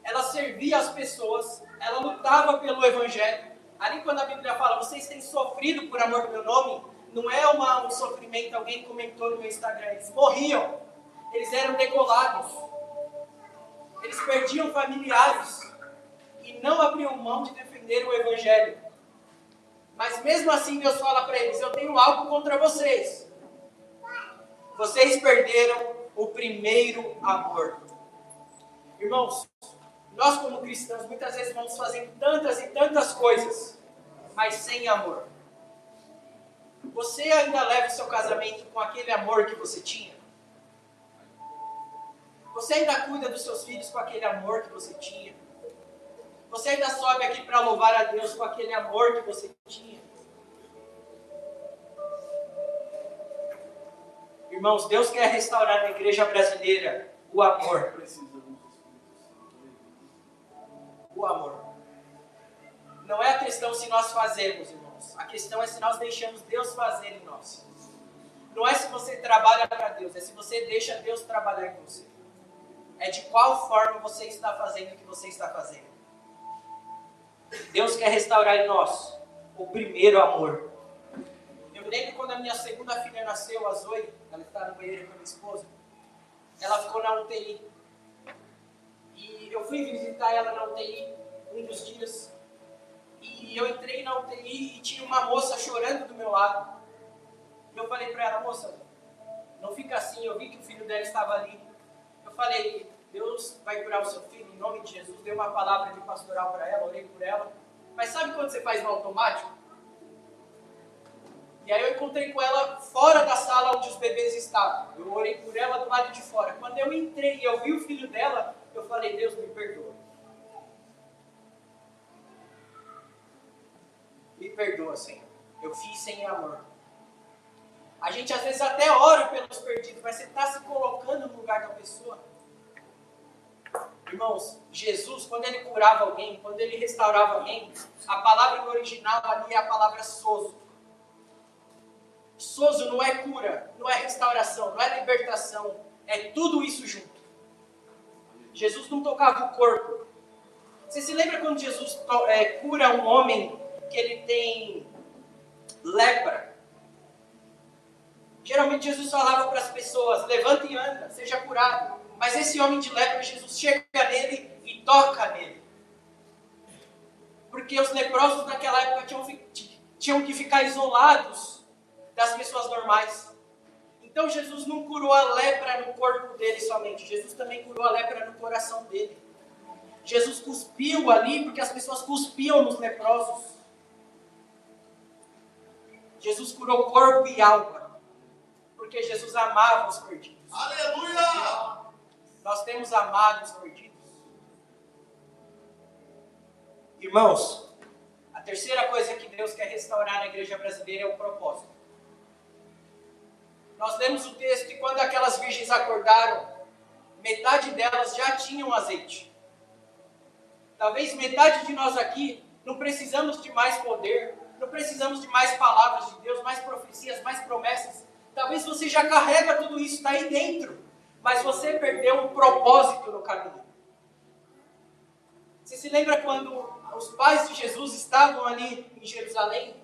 Ela servia as pessoas, ela lutava pelo evangelho. Ali quando a Bíblia fala, vocês têm sofrido por amor do meu nome, não é um sofrimento, alguém comentou no meu Instagram, eles morriam. Eles eram degolados. Eles perdiam familiares. E não abriam mão de defender o evangelho. Mas mesmo assim Deus fala para eles, eu tenho algo contra vocês. Vocês perderam o primeiro amor. Irmãos, nós como cristãos muitas vezes vamos fazendo tantas e tantas coisas, mas sem amor. Você ainda leva o seu casamento com aquele amor que você tinha? Você ainda cuida dos seus filhos com aquele amor que você tinha? Você ainda sobe aqui para louvar a Deus com aquele amor que você tinha? Irmãos, Deus quer restaurar na igreja brasileira o amor. O amor. Não é a questão se nós fazemos, irmãos. A questão é se nós deixamos Deus fazer em nós. Não é se você trabalha para Deus, é se você deixa Deus trabalhar em você. É de qual forma você está fazendo o que você está fazendo. Deus quer restaurar em nós o primeiro amor. Eu me lembro quando a minha segunda filha nasceu, a Zoe, ela estava no banheiro com a minha esposa, ela ficou na UTI. E eu fui visitar ela na UTI um dos dias. E eu entrei na UTI e tinha uma moça chorando do meu lado. E eu falei para ela, moça, não fica assim, eu vi que o filho dela estava ali. Eu falei, Deus vai curar o seu filho em nome de Jesus. Dei uma palavra de pastoral para ela, orei por ela. Mas sabe quando você faz no automático? E aí eu encontrei com ela fora da sala onde os bebês estavam. Eu orei por ela do lado de fora. Quando eu entrei e eu vi o filho dela, eu falei, Deus me perdoa. Me perdoa, Senhor. Eu fiz sem amor. A gente às vezes até ora pelos perdidos, mas você está se colocando no lugar da pessoa. Irmãos, Jesus, quando ele curava alguém, quando ele restaurava alguém, a palavra no original ali é a palavra sozo. Sozo não é cura, não é restauração, não é libertação, é tudo isso junto. Jesus não tocava o corpo. Você se lembra quando Jesus cura um homem que ele tem lepra? Geralmente Jesus falava para as pessoas, levanta e anda, seja curado. Mas esse homem de lepra, Jesus chega nele e toca nele. Porque os leprosos naquela época tinham que ficar isolados das pessoas normais. Então Jesus não curou a lepra no corpo dele somente. Jesus também curou a lepra no coração dele. Jesus cuspiu ali porque as pessoas cuspiam nos leprosos. Jesus curou corpo e alma. Porque Jesus amava os perdidos. Aleluia! Nós temos amado os perdidos. Irmãos, a terceira coisa que Deus quer restaurar na igreja brasileira é o propósito. Nós lemos o texto e quando aquelas virgens acordaram, metade delas já tinham azeite. Talvez metade de nós aqui não precisamos de mais poder, não precisamos de mais palavras de Deus, mais profecias, mais promessas. Talvez você já carrega tudo isso, está aí dentro, mas você perdeu o propósito no caminho. Você se lembra quando os pais de Jesus estavam ali em Jerusalém,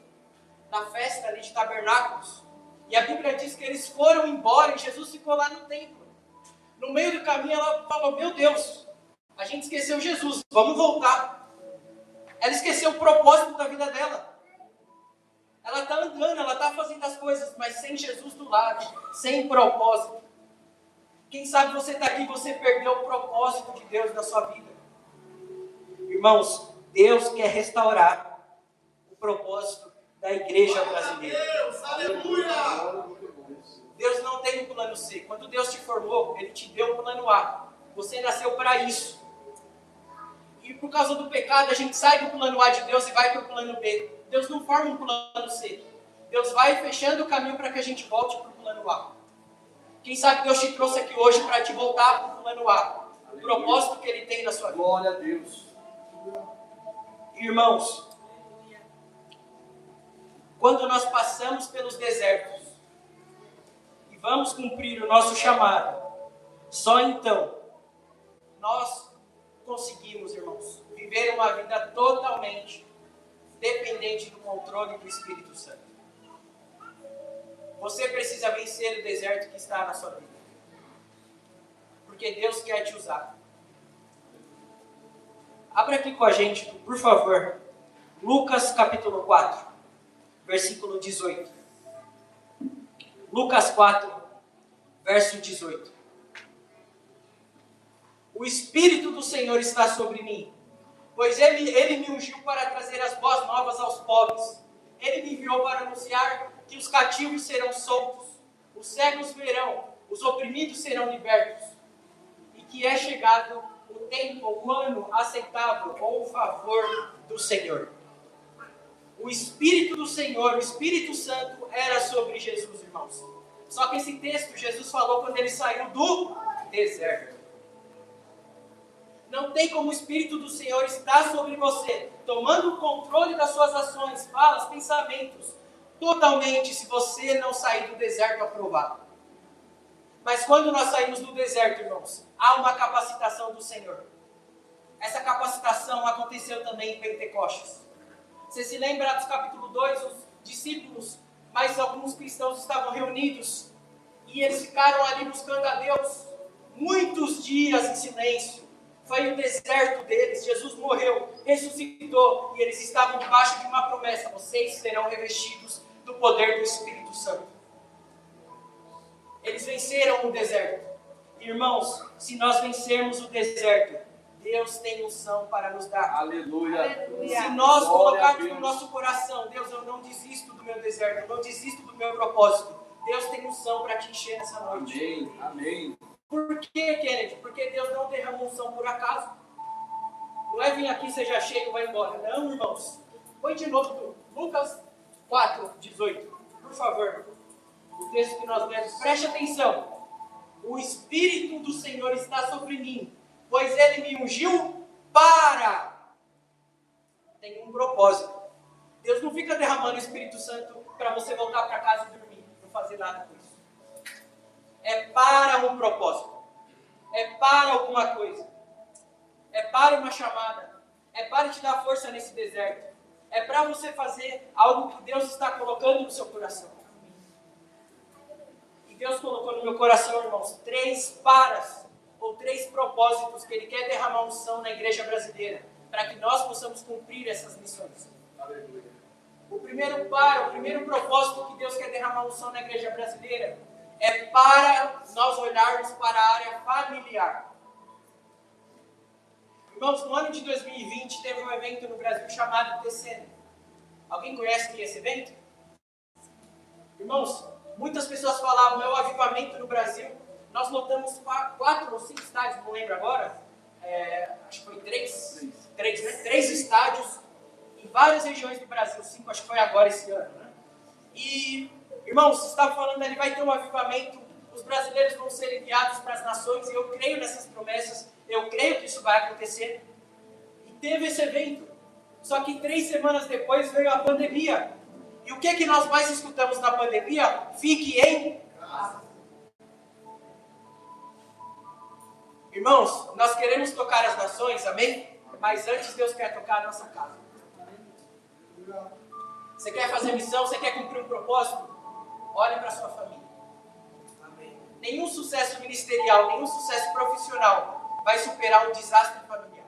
na festa ali de tabernáculos, e a Bíblia diz que eles foram embora e Jesus ficou lá no templo. No meio do caminho ela falou, meu Deus, a gente esqueceu Jesus, vamos voltar. Ela esqueceu o propósito da vida dela. Ela está andando, ela está fazendo as coisas, mas sem Jesus do lado, sem propósito. Quem sabe você está aqui e você perdeu o propósito de Deus na sua vida. Irmãos, Deus quer restaurar o propósito da igreja brasileira. Deus, aleluia! Deus não tem um plano C. Quando Deus te formou, Ele te deu um plano A. Você nasceu para isso. E por causa do pecado, a gente sai do plano A de Deus e vai para o plano B. Deus não forma um plano C. Deus vai fechando o caminho para que a gente volte para o plano A. Quem sabe Deus te trouxe aqui hoje para te voltar para o plano A. O propósito que Ele tem na sua vida. Glória a Deus. Irmãos, quando nós passamos pelos desertos e vamos cumprir o nosso chamado, só então nós conseguimos, irmãos, viver uma vida totalmente dependente do controle do Espírito Santo. Você precisa vencer o deserto que está na sua vida, porque Deus quer te usar. Abra aqui com a gente, por favor, Lucas capítulo 4, versículo 18. Lucas 4, verso 18. O Espírito do Senhor está sobre mim, pois Ele me ungiu para trazer as boas novas aos pobres. Ele me enviou para anunciar que os cativos serão soltos, os cegos verão, os oprimidos serão libertos, e que é chegado o tempo, o ano aceitável com o favor do Senhor. O Espírito do Senhor, o Espírito Santo era sobre Jesus, irmãos. Só que esse texto Jesus falou quando ele saiu do deserto. Não tem como o Espírito do Senhor estar sobre você, tomando o controle das suas ações, falas, pensamentos, totalmente, se você não sair do deserto aprovado. Mas quando nós saímos do deserto, irmãos, há uma capacitação do Senhor. Essa capacitação aconteceu também em Pentecostes. Você se lembra do capítulo 2, os discípulos, mais alguns cristãos estavam reunidos e eles ficaram ali buscando a Deus muitos dias em silêncio. Foi o deserto deles, Jesus morreu, ressuscitou e eles estavam debaixo de uma promessa: vocês serão revestidos do poder do Espírito Santo. Eles venceram o deserto. Irmãos, se nós vencermos o deserto, Deus tem unção para nos dar. Aleluia. Se nós colocarmos no nosso coração, Deus, eu não desisto do meu deserto, eu não desisto do meu propósito, Deus tem unção para te encher nessa noite. Amém. Amém. Por que, Kennedy? Porque Deus não derrama unção por acaso. Não é vir aqui, seja cheio e vai embora. Não, irmãos. Põe de novo Lucas 4, 18. Por favor. O texto que nós lemos. Preste atenção. O Espírito do Senhor está sobre mim, pois Ele me ungiu para... Tem um propósito. Deus não fica derramando o Espírito Santo para você voltar para casa e dormir. Não fazer nada com isso. É para um propósito. É para alguma coisa. É para uma chamada. É para te dar força nesse deserto. É para você fazer algo que Deus está colocando no seu coração. E Deus colocou no meu coração, irmãos, 3 paras ou 3 propósitos que Ele quer derramar unção na igreja brasileira, para que nós possamos cumprir essas missões. Aleluia. O primeiro propósito que Deus quer derramar unção na igreja brasileira é para nós olharmos para a área familiar. Irmãos, no ano de 2020 teve um evento no Brasil chamado Descendo. Alguém conhece esse evento? Irmãos, muitas pessoas falavam, é o avivamento no Brasil. Nós lotamos 4 ou 5 estádios, não lembro agora. Acho que foi 3, né? 3 estádios. E várias regiões do Brasil, 5, acho que foi agora esse ano, né? E, irmãos, você estava falando ali, vai ter um avivamento, os brasileiros vão ser enviados para as nações, e eu creio nessas promessas, eu creio que isso vai acontecer. E teve esse evento, só que 3 semanas depois veio a pandemia. E o que nós mais escutamos na pandemia? Fique em casa. Irmãos, nós queremos tocar as nações, amém? Mas antes Deus quer tocar a nossa casa. Você quer fazer missão? Você quer cumprir um propósito? Olhe para a sua família. Amém. Nenhum sucesso ministerial, nenhum sucesso profissional vai superar um desastre familiar.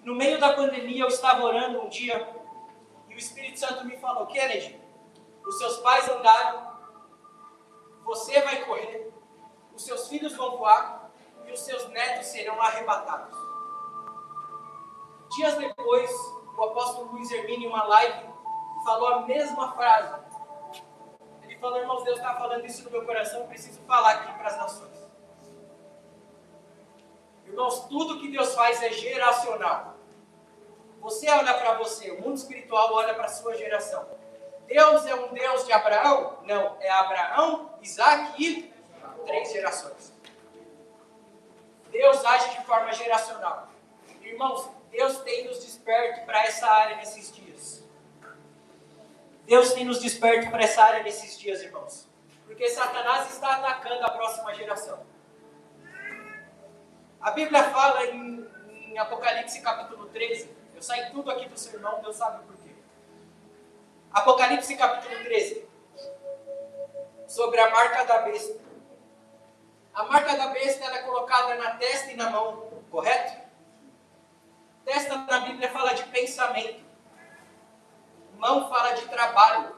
No meio da pandemia, eu estava orando um dia e o Espírito Santo me falou: Kennedy, os seus pais andaram, você vai correr, os seus filhos vão voar e os seus netos serão arrebatados. Dias depois, o apóstolo Luiz Hermínio, em uma live, falou a mesma frase. Ele falou: irmãos, Deus está falando isso no meu coração, eu preciso falar aqui para as nações. Irmãos, tudo que Deus faz é geracional. Você olha para você, o mundo espiritual olha para a sua geração. Deus é um Deus de Abraão? Não, é Abraão, Isaac e 3 gerações. Deus age de forma geracional. Irmãos, Deus tem nos desperto para essa área nesses dias. Deus tem nos desperto para essa área nesses dias, irmãos. Porque Satanás está atacando a próxima geração. A Bíblia fala em Apocalipse capítulo 13, eu saí tudo aqui do sermão, Deus sabe por quê. Apocalipse capítulo 13, sobre a marca da besta. A marca da besta ela é colocada na testa e na mão, correto? Testa na Bíblia fala de pensamento. Mão fala de trabalho.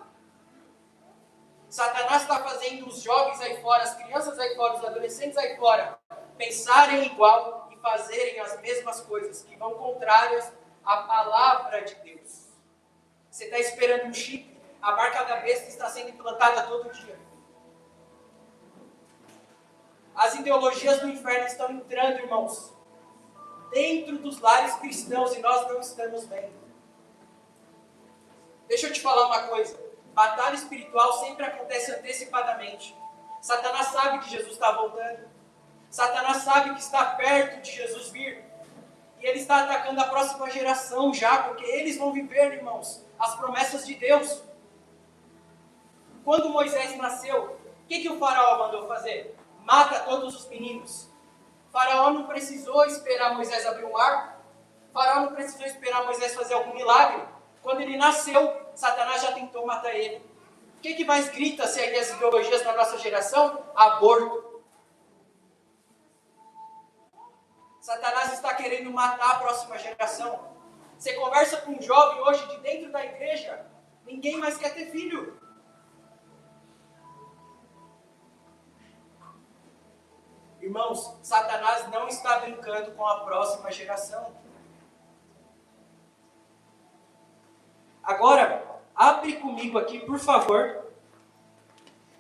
Satanás está fazendo os jovens aí fora, as crianças aí fora, os adolescentes aí fora, pensarem igual e fazerem as mesmas coisas, que vão contrárias à palavra de Deus. Você está esperando um chip, a marca da besta está sendo implantada todo dia. As ideologias do inferno estão entrando, irmãos, dentro dos lares cristãos e nós não estamos vendo. Deixa eu te falar uma coisa. Batalha espiritual sempre acontece antecipadamente. Satanás sabe que Jesus está voltando. Satanás sabe que está perto de Jesus vir. E ele está atacando a próxima geração já, porque eles vão viver, irmãos, as promessas de Deus. Quando Moisés nasceu, o que o faraó mandou fazer? Mata todos os meninos. O faraó não precisou esperar Moisés abrir um mar. O faraó não precisou esperar Moisés fazer algum milagre. Quando ele nasceu, Satanás já tentou matar ele. O que mais grita se aí as ideologias da nossa geração? Aborto. Satanás está querendo matar a próxima geração. Você conversa com um jovem hoje de dentro da igreja, ninguém mais quer ter filho. Irmãos, Satanás não está brincando com a próxima geração. Agora, abre comigo aqui, por favor,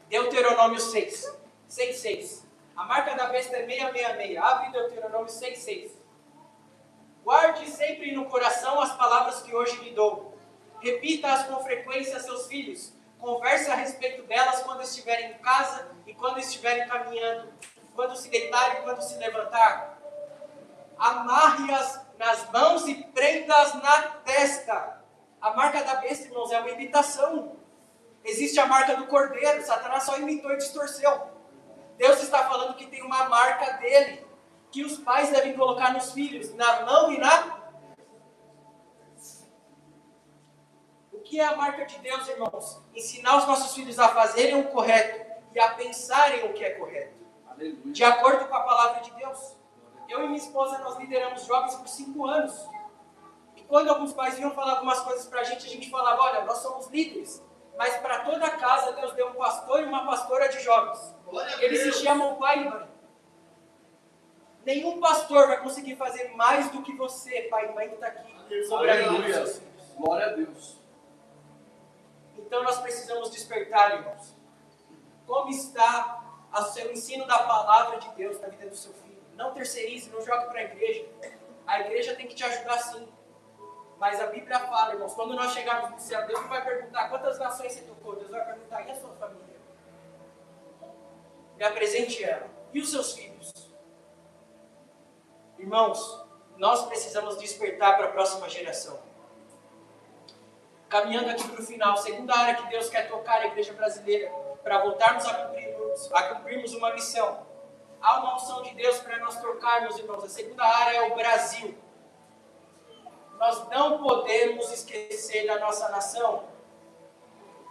Deuteronômio 6. 6:6. A marca da besta é 666. Abre Deuteronômio 6:6. Guarde sempre no coração as palavras que hoje lhe dou. Repita-as com frequência a seus filhos. Converse a respeito delas quando estiverem em casa e quando estiverem caminhando, quando se deitar e quando se levantar. Amarre-as nas mãos e prenda-as na testa. A marca da besta, irmãos, é uma imitação. Existe a marca do cordeiro. Satanás só imitou e distorceu. Deus está falando que tem uma marca dele, que os pais devem colocar nos filhos, na mão e na... O que é a marca de Deus, irmãos? Ensinar os nossos filhos a fazerem o correto e a pensarem o que é correto. Aleluia. De acordo com a palavra de Deus. Eu e minha esposa, nós lideramos jovens por 5 anos. E quando alguns pais vinham falar algumas coisas para a gente falava: olha, nós somos líderes, mas para toda a casa Deus deu um pastor e uma pastora de jovens. Eles se chamam pai e mãe. Nenhum pastor vai conseguir fazer mais do que você, pai e mãe, que está aqui sobre a vida dos seus filhos. Glória a Deus. Então nós precisamos despertar, irmãos. Como está o seu ensino da palavra de Deus na vida do seu filho? Não terceirize, não jogue para a igreja. A igreja tem que te ajudar sim. Mas a Bíblia fala, irmãos, quando nós chegarmos no céu, Deus não vai perguntar quantas nações você tocou. Deus vai perguntar, e a sua família? Me apresente ela. E os seus filhos? Irmãos, nós precisamos despertar para a próxima geração. Caminhando aqui para o final, segunda área que Deus quer tocar a igreja brasileira, para voltarmos a cumprirmos uma missão. Há uma unção de Deus para nós tocarmos, irmãos. A segunda área é o Brasil. Nós não podemos esquecer da nossa nação.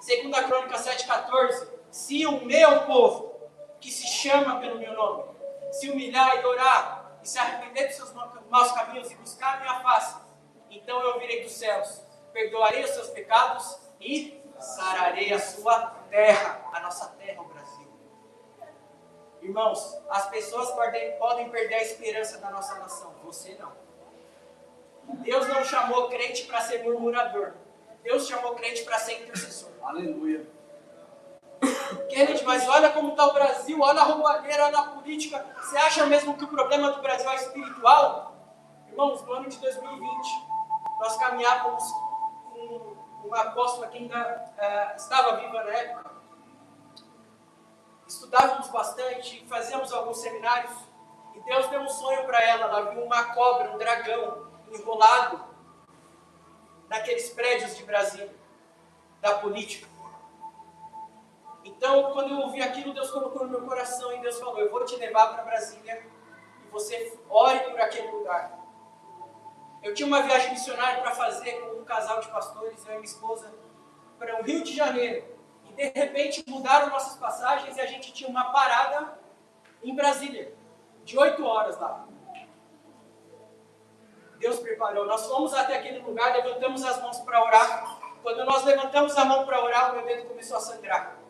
Segunda Crônica 7,14. Se o meu povo, que se chama pelo meu nome, se humilhar e orar, e se arrepender dos seus maus caminhos e buscar a minha face, então eu virei dos céus, perdoarei os seus pecados e sararei a sua terra, a nossa terra, o Brasil. Irmãos, as pessoas podem perder a esperança da nossa nação, você não. Deus não chamou crente para ser murmurador. Deus chamou crente para ser intercessor. Aleluia. Kennedy, mas olha como está o Brasil, olha a roubalheira, olha a política. Você acha mesmo que o problema do Brasil é espiritual? Irmãos, no ano de 2020, nós caminhávamos com uma apóstola que ainda estava viva na época. Estudávamos bastante, fazíamos alguns seminários, e Deus deu um sonho para ela. Ela viu uma cobra, um dragão, enrolado naqueles prédios de Brasília, da política. Então, quando eu ouvi aquilo, Deus colocou no meu coração e Deus falou, eu vou te levar para Brasília e você ore por aquele lugar. Eu tinha uma viagem missionária para fazer com um casal de pastores, eu e minha esposa, para o Rio de Janeiro. E de repente mudaram nossas passagens e a gente tinha uma parada em Brasília, de 8 horas lá. Deus preparou. Nós fomos até aquele lugar, levantamos as mãos para orar. Quando nós levantamos a mão para orar, o meu dedo começou a sangrar.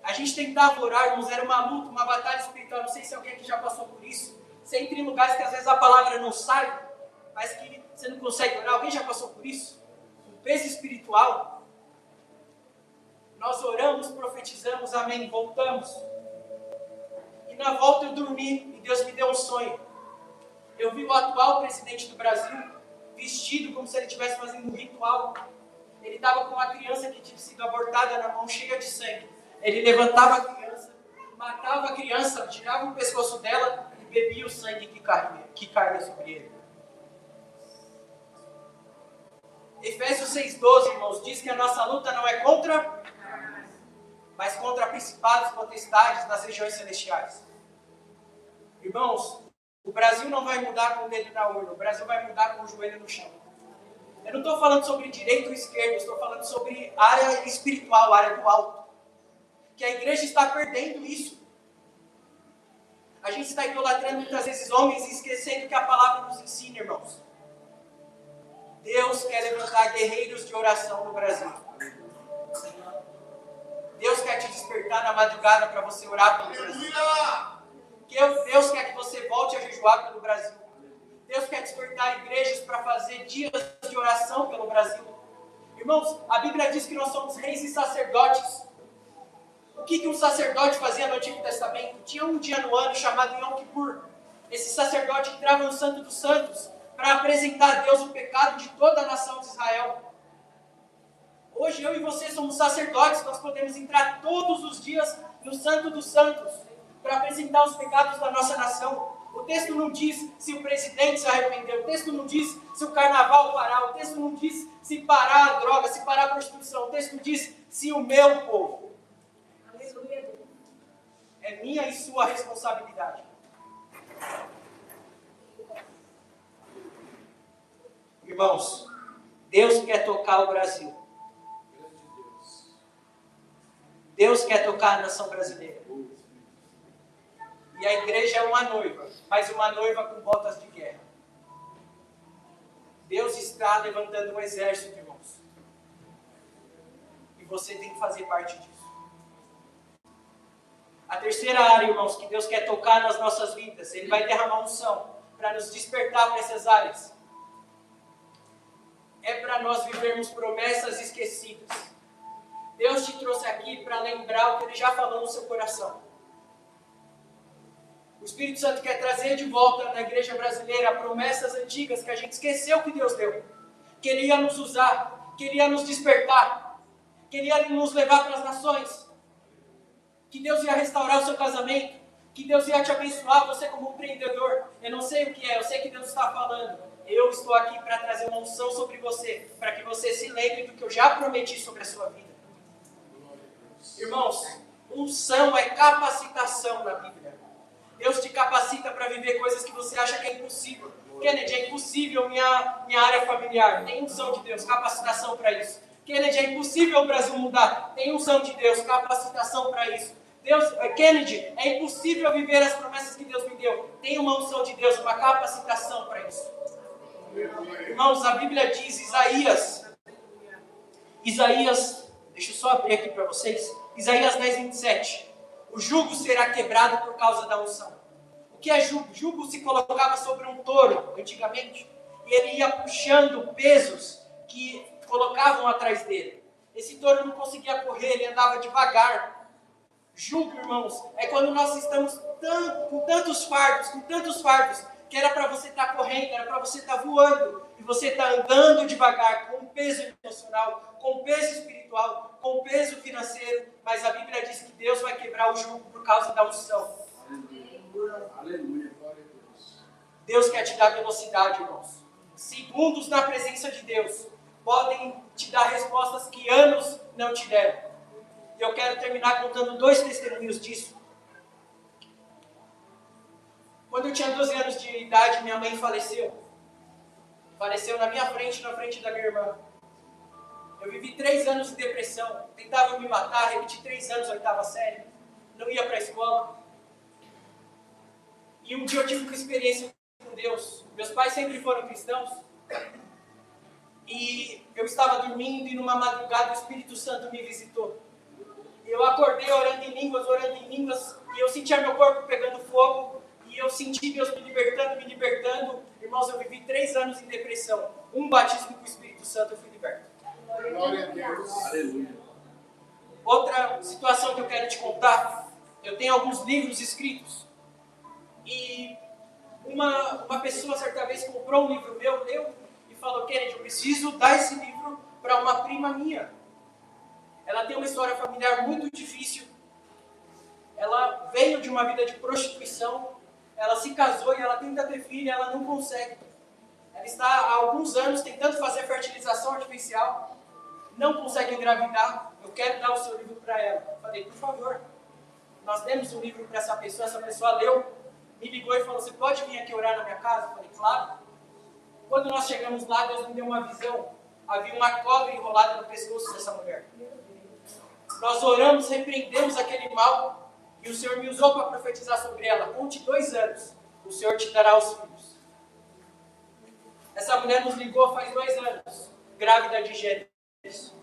A gente tentava orar, irmãos, era uma luta, uma batalha espiritual. Não sei se alguém aqui já passou por isso. Você entra em lugares que às vezes a palavra não sai, mas que você não consegue orar. Alguém já passou por isso? Um peso espiritual. Nós oramos, profetizamos, amém, voltamos. E na volta eu dormi e Deus me deu um sonho. Eu vi o atual presidente do Brasil vestido como se ele estivesse fazendo um ritual. Ele estava com uma criança que tinha sido abortada na mão, cheia de sangue. Ele levantava a criança, matava a criança, tirava o pescoço dela e bebia o sangue que caía sobre ele. Efésios 6,12, irmãos, diz que a nossa luta não é contra, mas contra principados e potestades nas regiões celestiais. Irmãos, o Brasil não vai mudar com o dedo na urna, o Brasil vai mudar com o joelho no chão. Eu não estou falando sobre direita ou esquerda, estou falando sobre área espiritual, área do alto. Que a igreja está perdendo isso. A gente está idolatrando muitas vezes homens e esquecendo que a palavra nos ensina, irmãos. Deus quer levantar guerreiros de oração no Brasil. Deus quer te despertar na madrugada para você orar pelo Brasil. Deus quer que você volte a jejuar pelo Brasil. Deus quer despertar igrejas para fazer dias de oração pelo Brasil. Irmãos, a Bíblia diz que nós somos reis e sacerdotes. O que um sacerdote fazia no Antigo Testamento? Tinha um dia no ano chamado Yom Kippur. Esse sacerdote entrava no Santo dos Santos para apresentar a Deus o pecado de toda a nação de Israel. Hoje eu e você somos sacerdotes, nós podemos entrar todos os dias no Santo dos Santos para apresentar os pecados da nossa nação. O texto não diz se o presidente se arrependeu, o texto não diz se o carnaval parar, o texto não diz se parar a droga, se parar a prostituição, o texto diz se o meu povo. É minha e sua responsabilidade. Irmãos, Deus quer tocar o Brasil. Deus quer tocar a nação brasileira. E a igreja é uma noiva, mas uma noiva com botas de guerra. Deus está levantando um exército, irmãos. E você tem que fazer parte disso. A terceira área, irmãos, que Deus quer tocar nas nossas vidas, Ele vai derramar unção para nos despertar para essas áreas. É para nós vivermos promessas esquecidas. Deus te trouxe aqui para lembrar o que Ele já falou no seu coração. O Espírito Santo quer trazer de volta na igreja brasileira promessas antigas que a gente esqueceu que Deus deu. Que Ele ia nos usar, que Ele ia nos despertar, que Ele ia nos levar para as nações, que Deus ia restaurar o seu casamento, que Deus ia te abençoar, você como empreendedor. Eu não sei o que é, eu sei que Deus está falando. Eu estou aqui para trazer uma unção sobre você, para que você se lembre do que eu já prometi sobre a sua vida. Irmãos, unção é capacitação na Bíblia. Deus te capacita para viver coisas que você acha que é impossível. Kennedy, é impossível minha área familiar. Tem unção de Deus, capacitação para isso. Kennedy, é impossível o Brasil mudar. Tem unção de Deus, capacitação para isso. Kennedy, é impossível viver as promessas que Deus me deu. Tem uma unção de Deus, uma capacitação para isso. Irmãos, a Bíblia diz, Isaías, deixa eu só abrir aqui para vocês. Isaías 10, 27. O jugo será quebrado por causa da unção. O que é jugo? Jugo se colocava sobre um touro, antigamente, e ele ia puxando pesos que colocavam atrás dele. Esse touro não conseguia correr, ele andava devagar. Jugo, irmãos, é quando nós estamos com tantos fardos, que era para você estar correndo, era para você estar voando, e você está andando devagar, com peso emocional, com peso espiritual, com peso financeiro, mas a Bíblia diz que Deus vai quebrar o jugo por causa da unção. Aleluia. Deus quer te dar velocidade, irmãos. Segundos na presença de Deus podem te dar respostas que anos não te deram. E eu quero terminar contando 2 testemunhos disso. Quando eu tinha 12 anos de idade, minha mãe faleceu. Faleceu na minha frente e na frente da minha irmã. Eu vivi 3 anos de depressão. Tentava me matar, repeti 3 anos a 8ª série. Não ia para a escola. E um dia eu tive uma experiência com Deus. Meus pais sempre foram cristãos. E eu estava dormindo e numa madrugada o Espírito Santo me visitou. Eu acordei orando em línguas, e eu sentia meu corpo pegando fogo, e eu senti Deus me libertando. Irmãos, eu vivi 3 anos em depressão. Um batismo com o Espírito Santo, eu fui liberto. Glória a Deus. Aleluia. Outra situação que eu quero te contar, eu tenho alguns livros escritos, e uma pessoa certa vez comprou um livro meu, leu, e falou, Kennedy, eu preciso dar esse livro para uma prima minha. Ela tem uma história familiar muito difícil. Ela veio de uma vida de prostituição. Ela se casou e ela tenta ter filho e ela não consegue. Ela está há alguns anos tentando fazer fertilização artificial. Não consegue engravidar. Eu quero dar o seu livro para ela. Eu falei, por favor. Nós demos um livro para essa pessoa leu, me ligou e falou, você pode vir aqui orar na minha casa? Eu falei, claro. Quando nós chegamos lá, Deus me deu uma visão. Havia uma cobra enrolada no pescoço dessa mulher. Nós oramos, repreendemos aquele mal, e o Senhor me usou para profetizar sobre ela. Conte 2 anos, o Senhor te dará os filhos. Essa mulher nos ligou faz 2 anos, grávida de gêmeos.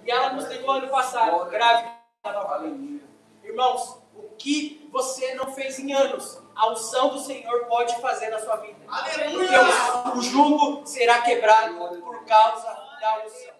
E ela nos ligou ano passado, grávida novamente. Irmãos, o que você não fez em anos, a unção do Senhor pode fazer na sua vida. Aleluia! Porque o jugo será quebrado por causa da unção.